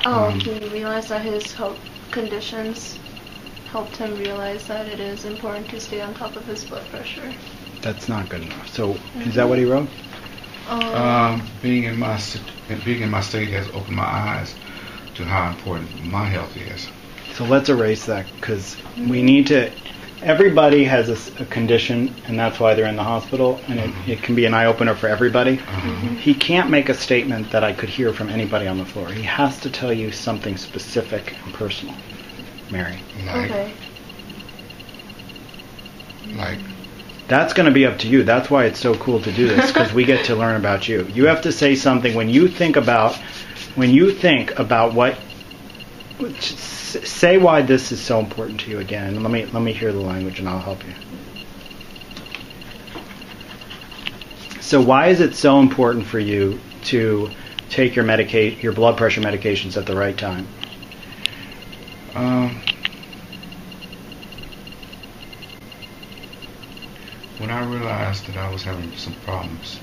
Oh, he realized that his health conditions helped him realize that it is important to stay on top of his blood pressure. That's not good enough. So, is that what he wrote? Being in my state has opened my eyes to how important my health is. So let's erase that, because we need to. Everybody has a condition, and that's why they're in the hospital, and it can be an eye-opener for everybody. He can't make a statement that I could hear from anybody on the floor. He has to tell you something specific and personal, Mary. Okay. Like? That's going to be up to you. That's why it's so cool to do this, because we get to learn about you. You have to say something when you think about what. Say why this is so important to you again. Let me hear the language, and I'll help you. So why is it so important for you to take your blood pressure medications at the right time? When I realized that I was having some problems,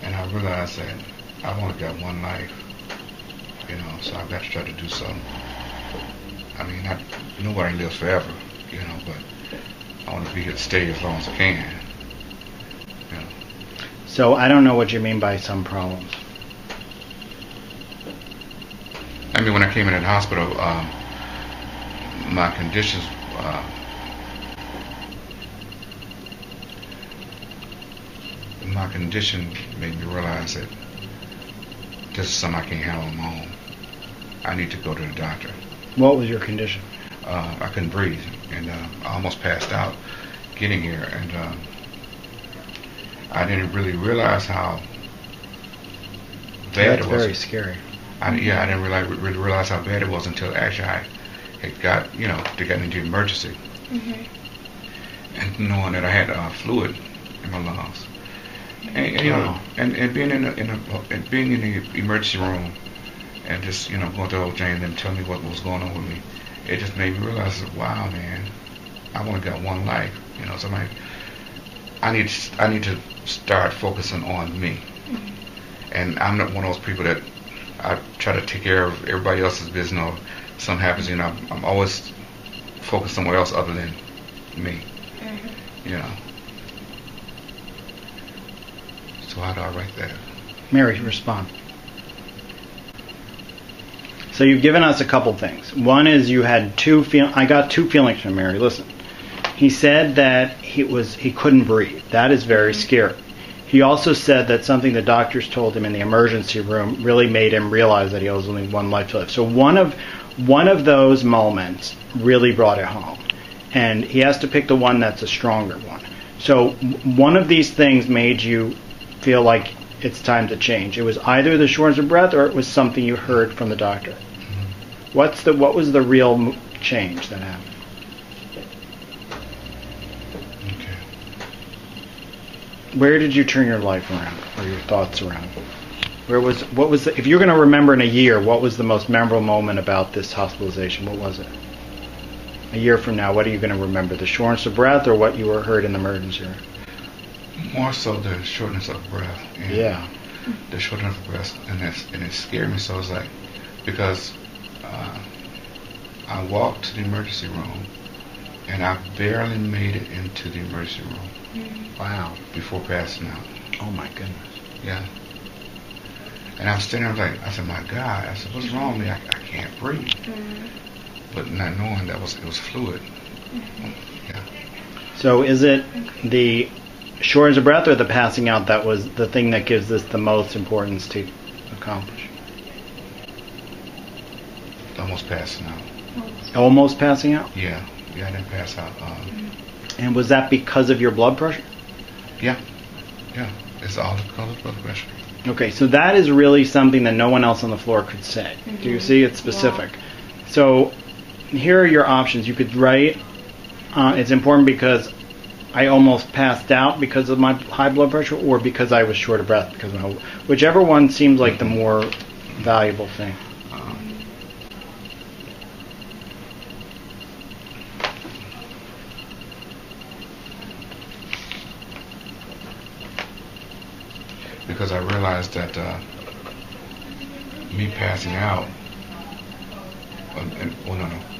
and I realized that I've only got one life, so I've got to try to do something. I mean, nobody lives forever, but I want to be here to stay as long as I can. So I don't know what you mean by some problems. I mean, when I came in the hospital, my conditions, my condition made me realize that this is something I can't handle on my own. I need to go to the doctor. What was your condition? I couldn't breathe, and I almost passed out getting here, and I didn't really realize how bad it was. That's very scary. I didn't really realize how bad it was until actually I had got, they got into emergency, and knowing that I had fluid in my lungs, and and being in the emergency room, and just going to the old Jane and them telling me what was going on with me, it just made me realize, wow, man, I've only got one life, so I need to start focusing on me, and I'm not one of those people that I try to take care of everybody else's business. Or something happens, I'm always focused somewhere else other than me, So how do I write that? Mary, respond. So you've given us a couple things. One is you had I got two feelings from Mary. Listen. He said that he couldn't breathe. That is very scary. He also said that something the doctors told him in the emergency room really made him realize that he has only one life to live. So one of those moments really brought it home. And he has to pick the one that's a stronger one. So one of these things made you feel like it's time to change. It was either the shortness of breath or it was something you heard from the doctor. What was the real change that happened? Okay. Where did you turn your life around, or your thoughts around? If you're going to remember in a year, what was the most memorable moment about this hospitalization? What was it? A year from now, what are you going to remember? The shortness of breath, or what you heard in the emergency room? More so the shortness of breath. Yeah. The shortness of breath, and it scared me. So it's like, because I walked to the emergency room, and I barely made it into the emergency room. Wow. Before passing out. Oh my goodness. Yeah. And I was standing there I said, my God. I said, what's wrong with me? I can't breathe. But not knowing that it was fluid. Yeah. So is it the shortness of breath or the passing out that was the thing that gives this the most importance to accomplish? Almost passing out. Almost passing out? Yeah, I didn't pass out. And was that because of your blood pressure? Yeah. It's all because of blood pressure. Okay, so that is really something that no one else on the floor could say. Do you see? It's specific. Yeah. So here are your options. You could write, it's important because I almost passed out because of my high blood pressure, or because I was short of breath because of whichever one seems like the more valuable thing. Because I realized that me passing out,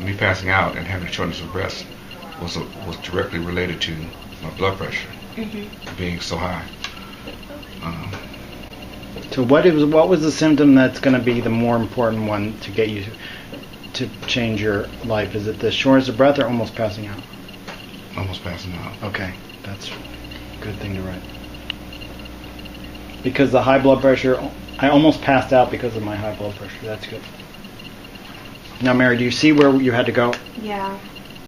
me passing out and having shortness of breath was directly related to my blood pressure being so high. So what was the symptom that's going to be the more important one to get you to change your life? Is it the shortness of breath or almost passing out? Almost passing out. Okay, that's a good thing to write. Because the high blood pressure, I almost passed out because of my high blood pressure. That's good. Now, Mary, do you see where you had to go? Yeah.